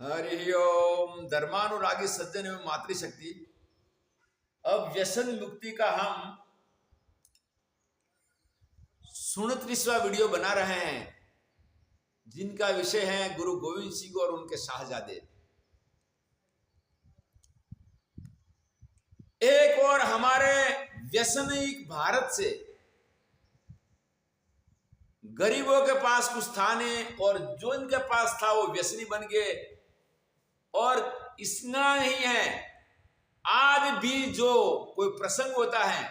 हरि ओम। धर्मानुरागी सज्जन एवं मातृशक्ति। अब व्यसन मुक्ति का हम 29वां वीडियो बना रहे हैं, जिनका विषय है गुरु गोविंद सिंह और उनके शाहजादे। एक और हमारे व्यसनिक भारत से गरीबों के पास कुछ था नहीं, और जो इनके पास था वो व्यसनी बन गए। और इतना नहीं है, आज भी जो कोई प्रसंग होता है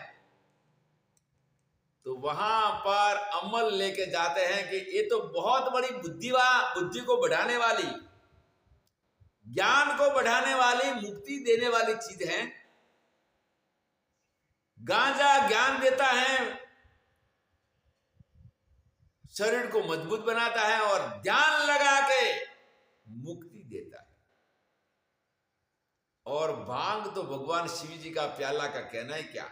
तो वहां पर अमल लेके जाते हैं कि ये तो बहुत बड़ी बुद्धि को बढ़ाने वाली, ज्ञान को बढ़ाने वाली, मुक्ति देने वाली चीज है। गांजा ज्ञान देता है, शरीर को मजबूत बनाता है, और ध्यान लगा के मुक्ति देता है। और भांग तो भगवान शिव जी का प्याला का कहना ही क्या।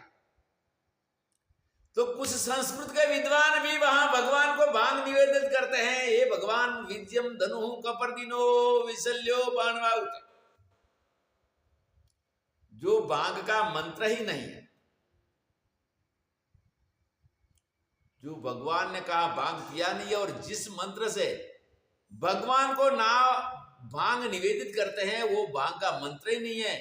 तो कुछ संस्कृत के विद्वान भी वहां भगवान को भांग निवेदित करते हैं। हे भगवान, विद्यम धनु कपर्दिनो विशल्यो बाणवाउत, जो भांग का मंत्र ही नहीं है। जो भगवान ने कहा भांग पिया नहीं है, और जिस मंत्र से भगवान को ना भांग निवेदित करते हैं वो भांग का मंत्र ही नहीं है।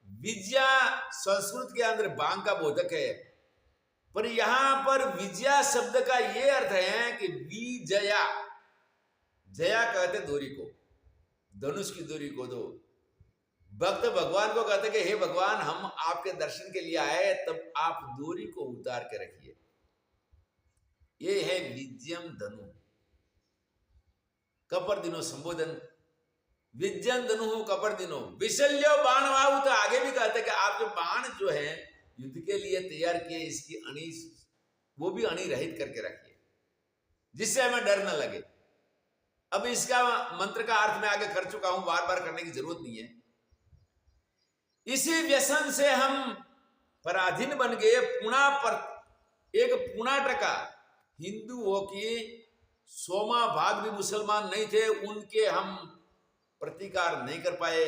विद्या संस्कृत के अंदर भांग का बोधक है, पर यहां पर विजया शब्द का यह अर्थ है कि विजया, जया कहते डोरी को, धनुष की डोरी को। दो भक्त भगवान को कहते कि हे भगवान, हम आपके दर्शन के लिए आए, तब आप डोरी को उतार के रखिए। ये है विजयम धनु कपर दिनो संबोधन। विजयम धनु कपर दिनो विशल्यो बाण वाहु। तो आगे भी कहते कि आपके बाण जो है युद्ध के लिए तैयार किए, इसकी अणी वो भी अणी रहित करके रखिए, जिससे हमें डर न लगे। अब इसका मंत्र का अर्थ मैं आगे कर चुका हूं, बार बार करने की जरूरत नहीं है। इसी व्यसन से हम पराधीन बन गए। पुणा पर एक पुणा टका हिंदू हो कि 100वां भाग भी मुसलमान नहीं थे, उनके हम प्रतिकार नहीं कर पाए,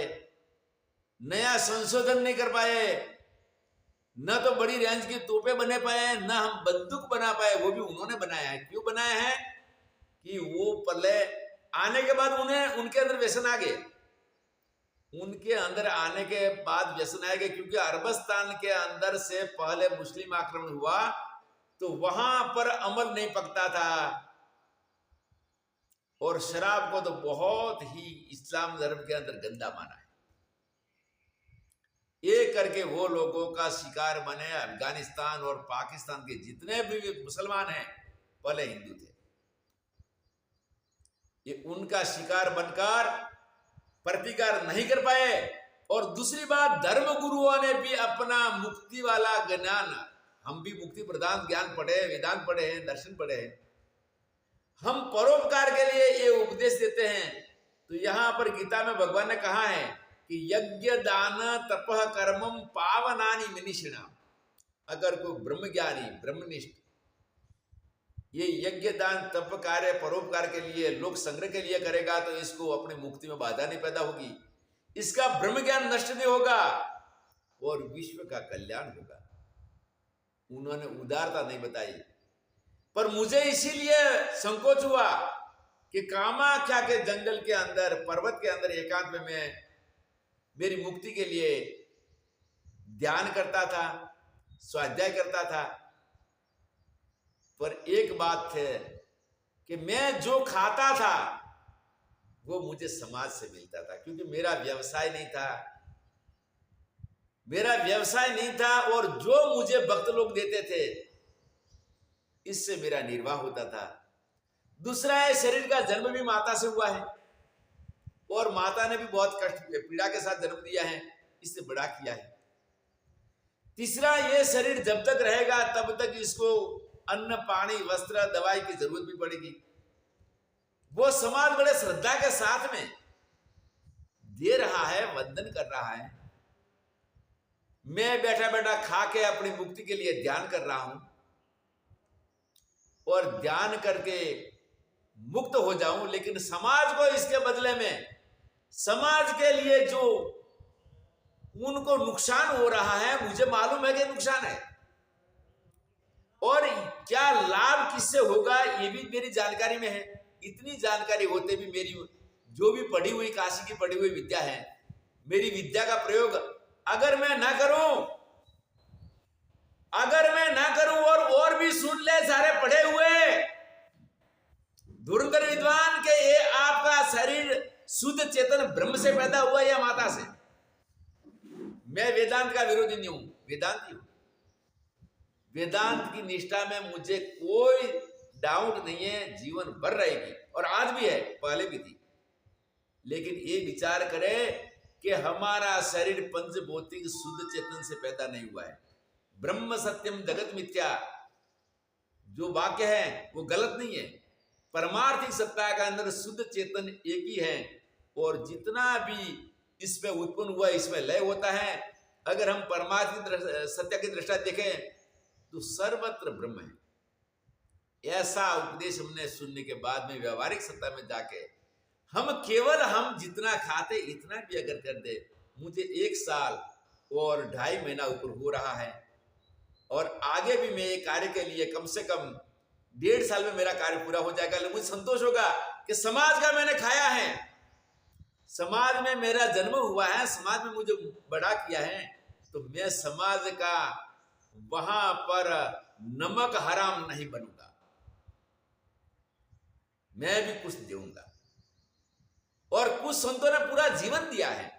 नया संशोधन नहीं कर पाए, न तो बड़ी रेंज की तोपें बने पाए, न हम बंदूक बना पाए। वो भी उन्होंने बनाया है। क्यों बनाया है कि वो पहले आने के बाद उनके अंदर व्यसन आ गए। उनके अंदर आने के बाद व्यसन आ गए, क्योंकि अरबस्तान के अंदर से पहले मुस्लिम आक्रमण हुआ तो वहां पर अमल नहीं पकता था, और शराब को तो बहुत ही इस्लाम धर्म के अंदर गंदा माना है। ये करके वो लोगों का शिकार बने। अफगानिस्तान और पाकिस्तान के जितने भी मुसलमान हैं पहले हिंदू थे, ये उनका शिकार बनकर प्रतिकार नहीं कर पाए। और दूसरी बात, धर्म गुरुओं ने भी अपना मुक्ति वाला ज्ञान, हम भी मुक्ति प्रदान ज्ञान पढ़े, वेदांत पढ़े हैं, दर्शन पढ़े हैं, हम परोपकार के लिए ये उपदेश देते हैं। तो यहां पर गीता में भगवान ने कहा है कि यज्ञ दान तपः कर्मम पावनानि मनीषिणा। अगर कोई ब्रह्मज्ञानी ब्रह्मनिष्ठ ये यज्ञ दान तप कार्य परोपकार के लिए, लोक संग्रह के लिए करेगा, तो इसको अपनी मुक्ति में बाधा नहीं पैदा होगी, इसका ब्रह्म ज्ञान नष्ट नहीं होगा, और विश्व का कल्याण होगा। उन्होंने उदारता नहीं बताई। पर मुझे इसीलिए संकोच हुआ कि कामाख्या के जंगल के अंदर, पर्वत के अंदर एकांत में मैं मेरी मुक्ति के लिए ध्यान करता था, स्वाध्याय करता था। पर एक बात है कि मैं जो खाता था वो मुझे समाज से मिलता था, क्योंकि मेरा व्यवसाय नहीं था, और जो मुझे भक्त लोग देते थे इससे मेरा निर्वाह होता था। दूसरा है, शरीर का जन्म भी माता से हुआ है, और माता ने भी बहुत कष्ट पीड़ा के साथ जन्म दिया है, इससे बड़ा किया है। तीसरा, ये शरीर जब तक रहेगा तब तक इसको अन्न, पानी, वस्त्र, दवाई की जरूरत भी पड़ेगी। वो समाज बड़े श्रद्धा के साथ में दे रहा है, वंदन कर रहा है। मैं बैठा बैठा खा के अपनी मुक्ति के लिए ध्यान कर रहा हूं, और ध्यान करके मुक्त हो जाऊं, लेकिन समाज को इसके बदले में समाज के लिए जो उनको नुकसान हो रहा है, मुझे मालूम है कि नुकसान है, और क्या लाभ किससे होगा ये भी मेरी जानकारी में है। इतनी जानकारी होते भी मेरी जो भी पढ़ी हुई काशी की पढ़ी हुई विद्या है, मेरी विद्या का प्रयोग अगर मैं ना करूं और भी सुन ले सारे पढ़े हुए धुरंधर विद्वान के, ये आपका शरीर शुद्ध चेतन ब्रह्म से पैदा हुआ या माता से। मैं वेदांत का विरोधी नहीं हूं, वेदांती हूं। वेदांत की निष्ठा में मुझे कोई डाउट नहीं है, जीवन भर रहेगी और आज भी है, पहले भी थी। लेकिन ये विचार करें कि हमारा शरीर पंचभौतिक शुद्ध चेतन से पैदा नहीं हुआ है। ब्रह्म सत्यम जगत मिथ्या जो वाक्य है वो गलत नहीं है। परमार्थिक सत्ता का अंदर शुद्ध चेतन एक ही है, और जितना भी इसमें उत्पन्न हुआ इसमें लय होता है। अगर हम परमार्थिक सत्य की दृष्टि देखें तो सर्वत्र ब्रह्म है। ऐसा उपदेश हमने सुनने के बाद में व्यवहारिक सत्ता में जाके हम केवल हम जितना खाते इतना भी अगर कर दे, मुझे 1 साल और 2.5 महीना ऊपर हो रहा है, और आगे भी मैं ये कार्य के लिए कम से कम 1.5 साल में मेरा कार्य पूरा हो जाएगा। लेकिन मुझे संतोष होगा कि समाज का मैंने खाया है, समाज में मेरा जन्म हुआ है, समाज में मुझे बड़ा किया है, तो मैं समाज का वहां पर नमक हराम नहीं बनूंगा, मैं भी कुछ दूंगा। और कुछ संतों ने पूरा जीवन दिया है,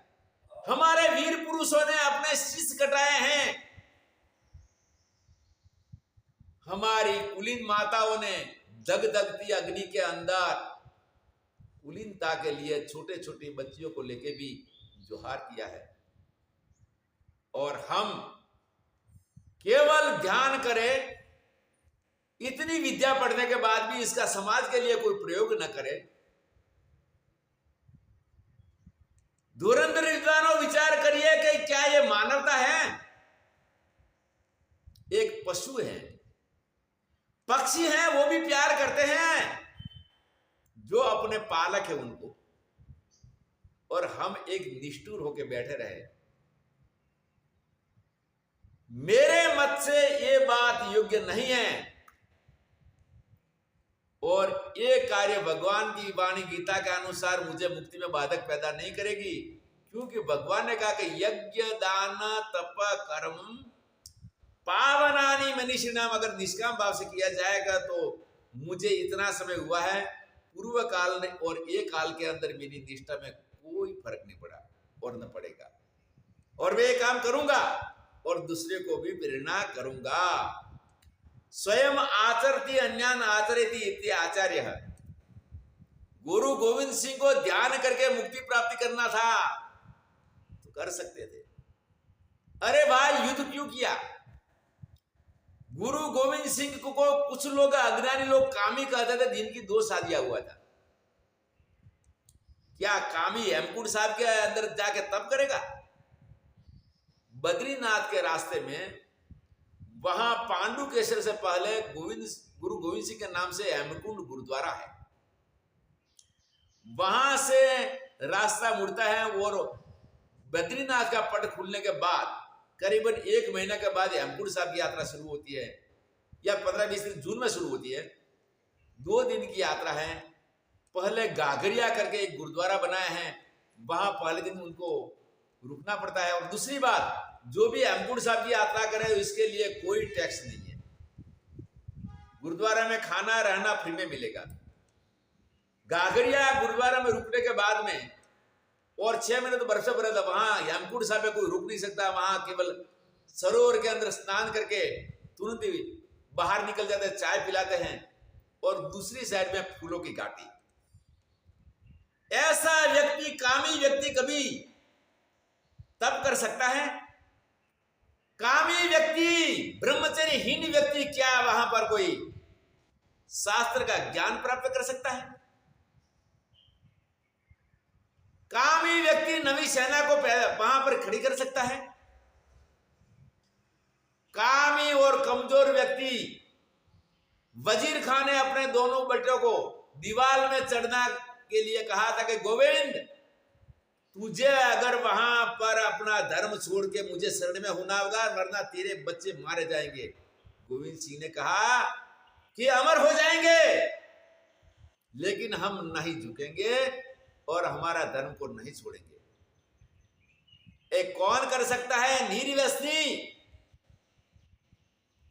हमारे वीर पुरुषों ने अपने शीश कटाए हैं, हमारी कुलीन माताओं ने दगदगती अग्नि के अंदर कुलीनता के लिए छोटे छोटे बच्चियों को लेके भी जोहार किया है। और हम केवल ध्यान करें, इतनी विद्या पढ़ने के बाद भी इसका समाज के लिए कोई प्रयोग न करें। धुरंधर विद्वानों, विचार करिए कि क्या ये मानवता है? एक पशु है, पक्षी हैं, वो भी प्यार करते हैं जो अपने पालक है उनको, और हम एक निष्ठुर होके बैठे रहे। मेरे मत से ये बात योग्य नहीं है, और ये कार्य भगवान की वाणी गीता के अनुसार मुझे मुक्ति में बाधक पैदा नहीं करेगी, क्योंकि भगवान ने कहा कि यज्ञ दान तप कर्म पावनानी मनीषी नाम अगर निष्काम भाव से किया जाएगा तो मुझे इतना समय हुआ है, पूर्व काल ने और एक काल के अंदर मेरी निष्ठा में कोई फर्क नहीं पड़ा और न पड़ेगा, और मैं ये काम करूंगा और दूसरे को भी प्रेरणा करूंगा। स्वयं आचरती अन्यान आचरेति इति आचार्य है। गुरु गोविंद सिंह को ध्यान करके मुक्ति प्राप्ति करना था तो कर सकते थे। अरे भाई, युद्ध क्यों किया? गुरु गोविंद सिंह को कुछ लोग अज्ञानी लोग कामी कहते थे, जिनकी 2 शादियां हुआ था। क्या कामी हेमकुंड साहब के अंदर जाके तप करेगा? बद्रीनाथ के रास्ते में वहां पांडु केसर से पहले गुरु गोविंद सिंह के नाम से हेमकुंड गुरुद्वारा है, वहां से रास्ता मुड़ता है, और बद्रीनाथ का पट खुलने के बाद करीबन 1 महीने के बाद हेमकुंड साहब की यात्रा शुरू होती है, या 15-20 दिन जून में शुरू होती है। 2 दिन की यात्रा है। पहले गागरिया करके एक गुरुद्वारा बनाया है, वहां पहले दिन उनको रुकना पड़ता है। और दूसरी बात, जो भी हेमकुंड साहब की यात्रा करे इसके लिए कोई टैक्स नहीं है, गुरुद्वारा में खाना रहना फ्री में मिलेगा। गागरिया गुरुद्वारा में रुकने के बाद में और 6 महीने तो बर्फ भरा था, वहां हेमकुंड साहब में कोई रुक नहीं सकता, वहां केवल सरोवर के अंदर स्नान करके तुरंत ही बाहर निकल जाते हैं, चाय पिलाते हैं, और दूसरी साइड में फूलों की घाटी। ऐसा व्यक्ति, कामी व्यक्ति कभी तब कर सकता है? कामी व्यक्ति, ब्रह्मचर्यहीन व्यक्ति क्या वहां पर कोई शास्त्र का ज्ञान प्राप्त कर सकता है? कामी व्यक्ति नवी सेना को वहां पर खड़ी कर सकता है? कामी और कमजोर व्यक्ति, वजीर खान ने अपने दोनों बेटों को दीवार में चढ़ना के लिए कहा था कि गोविंद तुझे अगर वहां पर अपना धर्म छोड़ के मुझे शरण में होना होगा, वरना तेरे बच्चे मारे जाएंगे। गोविंद सिंह ने कहा कि अमर हो जाएंगे, लेकिन हम नहीं झुकेंगे और हमारा धर्म को नहीं छोड़ेंगे। एक कौन कर सकता है? निर्व्यसनी।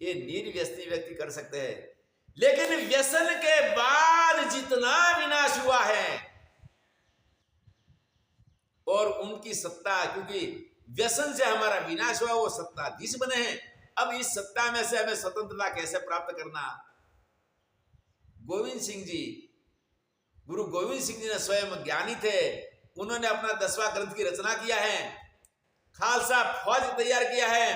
ये निर्व्यसनी व्यक्ति कर सकते हैं। लेकिन व्यसन के बाद जितना विनाश हुआ है और उनकी सत्ता, क्योंकि व्यसन से हमारा विनाश हुआ, वो सत्ताधीश बने हैं। अब इस सत्ता में से हमें स्वतंत्रता कैसे प्राप्त करना? गोविंद सिंह जी, गुरु गोविंद सिंह जी ने स्वयं ज्ञानी थे। उन्होंने अपना 10वां ग्रंथ की रचना किया है, खालसा फौज तैयार किया है,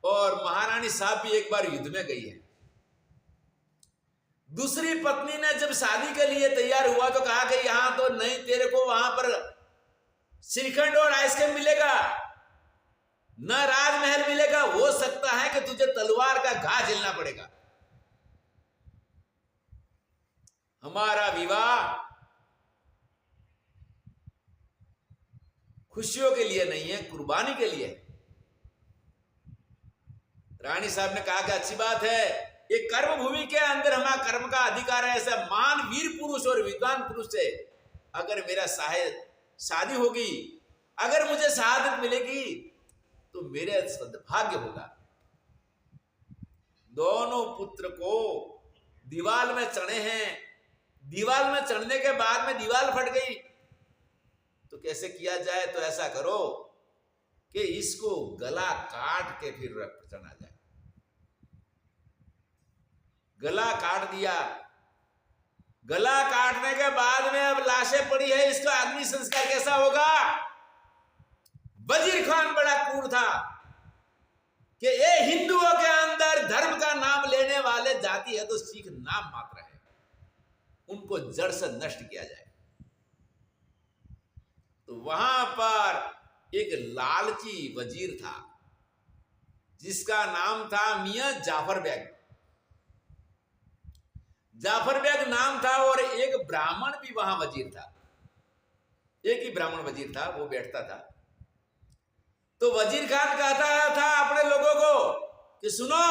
और महारानी साहब भी एक बार युद्ध में गई है। दूसरी पत्नी ने जब शादी के लिए तैयार हुआ तो कहा कि यहां तो नहीं, तेरे को वहां पर श्रीखंड और आइसक्रीम मिलेगा, न राजमहल मिलेगा, हो सकता है कि तुझे तलवार का घा झेलना पड़ेगा। हमारा विवाह खुशियों के लिए नहीं है, कुर्बानी के लिए है। रानी साहब ने कहा कि अच्छी बात है, ये कर्म भूमि के अंदर हमारा कर्म का अधिकार है। ऐसा महान वीर पुरुष और विद्वान पुरुष से अगर मेरा शादी होगी, अगर मुझे शहादत मिलेगी, तो मेरे सद्भाग्य होगा। दोनों पुत्र को दीवाल में चढ़े हैं। दीवाल में चढ़ने के बाद में दीवाल फट गई, तो कैसे किया जाए? तो ऐसा करो कि इसको गला काट के फिर चढ़ा जाए। गला काट दिया। गला काटने के बाद में अब लाशें पड़ी है, इसका अग्नि संस्कार कैसा होगा? वजीर खान बड़ा क्रूर था कि ये हिंदुओं के अंदर धर्म का नाम लेने वाले जाति है तो सिख नाम मात्र है, उनको जड़ से नष्ट किया जाए। तो वहां पर एक लालची वजीर था जिसका नाम था मियां जाफर बेग। जाफर बेग नाम था, और एक ब्राह्मण भी वहां वजीर था। एक ही ब्राह्मण वजीर था, वो बैठता था। तो वजीर खान कहता था अपने लोगों को कि सुनो,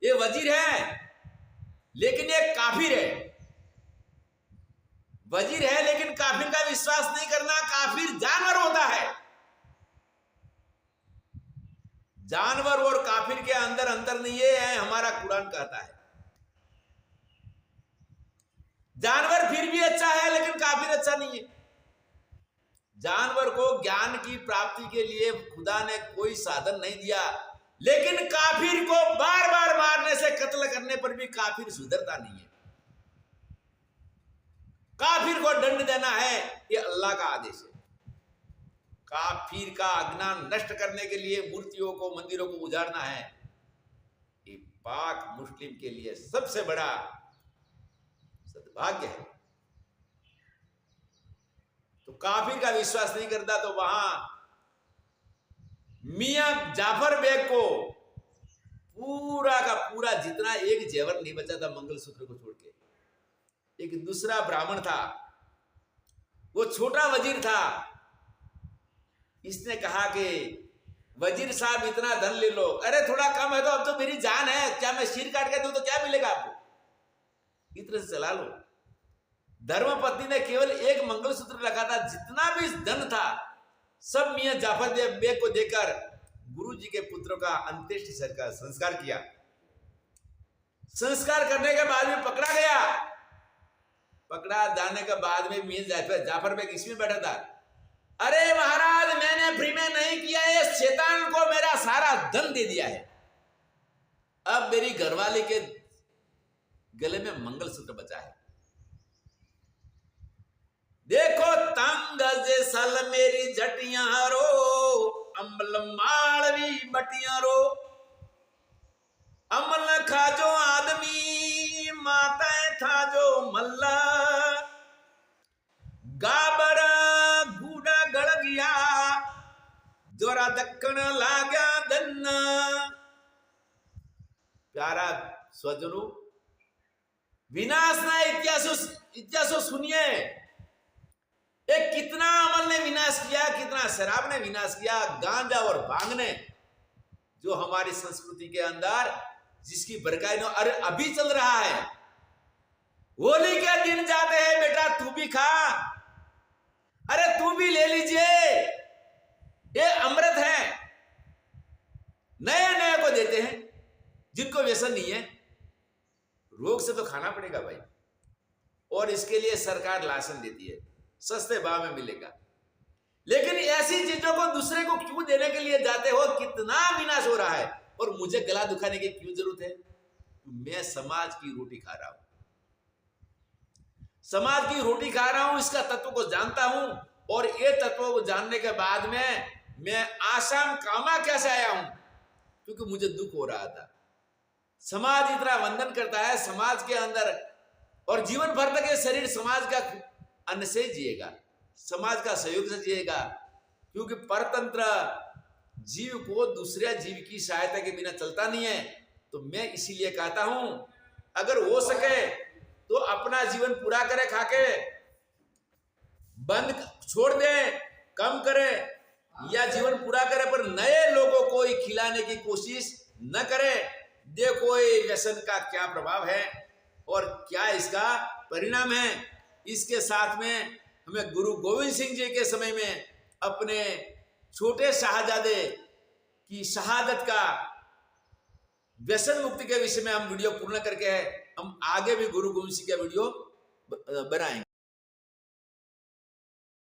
ये वजीर है लेकिन ये काफिर है। वजीर है लेकिन काफिर का विश्वास नहीं करना। काफिर जानवर होता है। जानवर और काफिर के अंदर अंतर नहीं है, हमारा कुरान कहता है। जानवर फिर भी अच्छा है लेकिन काफिर अच्छा नहीं है। जानवर को ज्ञान की प्राप्ति के लिए खुदा ने कोई साधन नहीं दिया, लेकिन काफिर को बार बार मारने से, कत्ल करने पर भी काफिर सुधरता नहीं है। काफिर को दंड देना है, ये अल्लाह का आदेश है। काफिर का अज्ञान नष्ट करने के लिए मूर्तियों को, मंदिरों को उजाड़ना है, ये पाक मुस्लिम के लिए सबसे बड़ा सद्भाग्य है। तो काफिर का विश्वास नहीं करता, तो वहां मियां जाफर बेग को पूरा का पूरा जितना एक जेवर नहीं बचा था मंगलसूत्र को छोड़ के। एक दूसरा ब्राह्मण था, वो छोटा वजीर था। इसने कहा कि वजीर साहब इतना धन ले लो। अरे थोड़ा कम है तो अब तो मेरी जान है, क्या मैं सिर काट के दूं तो क्या मिलेगा आपको? इतने से चला लो। धर्मपत्नी ने केवल एक मंगलसूत्र रखा था, जितना भी धन था सब मियां जाफर बेग को देकर गुरु जी के पुत्रों का अंत्येष्टि संस्कार किया। संस्कार करने के बाद में पकड़ा गया। पकड़ा जाने के बाद में मियां जाफर बेग इसमें बैठा था। अरे महाराज, मैंने फ्री में नहीं किया, ये शैतान को मेरा सारा धन दे दिया है। अब मेरी घरवाली के गले में मंगलसूत्र बचा है। देखो तंग जे सल मेरी झटियां रो, अम्ल मालवी बटियां रो। अमल खाजो आदमी, माताएं था जो मल्ला। गाबड़ा गूड़ा गड़ गया, जोरा दक्कन लागा दन्ना। प्यारा स्वजनों, विनाश ना इतिहासो सुनिए। एक कितना अमल ने शराब ने विनाश किया, गांजा और भांग ने जो हमारी संस्कृति के अंदर जिसकी बरकाई न, अरे अभी चल रहा है। होली के दिन जाते हैं बेटा तू भी खा, अरे तू भी ले लीजिए, ये अमृत है, नए नए को देते हैं जिनको व्यसन नहीं है। रोग से तो खाना पड़ेगा भाई, और इसके लिए सरकार लाइसेंस देती है, सस्ते भाव में मिलेगा। लेकिन ऐसी चीजों को दूसरे को क्यों देने के लिए जाते हो? कितना विनाश हो रहा है, और मुझे गला दुखाने की क्यों जरूरत है? मैं समाज की रोटी खा रहा हूं, समाज की रोटी खा रहा हूं, इसका तत्व को जानता हूं, और ये तत्व को जानने के बाद में मैं आसाम कामा कैसे आया हूं? क्योंकि मुझे दुख हो रहा था। समाज इतना वंदन करता है समाज के अंदर, और जीवन भर तक ये शरीर समाज का अन्न से जिएगा, समाज का सहयोग से जिएगा, क्योंकि परतंत्र जीव को दूसरे जीव की सहायता के बिना चलता नहीं है। तो मैं इसीलिए कहता हूं, अगर हो सके तो अपना जीवन पूरा करे, खाके बंद छोड़ दे, कम करे, या जीवन पूरा करे, पर नए लोगों को ही खिलाने की कोशिश न करे। देखो ये व्यसन का क्या प्रभाव है और क्या इसका परिणाम है। इसके साथ में हमें गुरु गोविंद सिंह जी के समय में अपने छोटे शाहजादे की शहादत का, व्यसन मुक्ति के विषय में हम वीडियो पूर्ण करके हम आगे भी गुरु गोविंद सिंह का वीडियो बनाएंगे।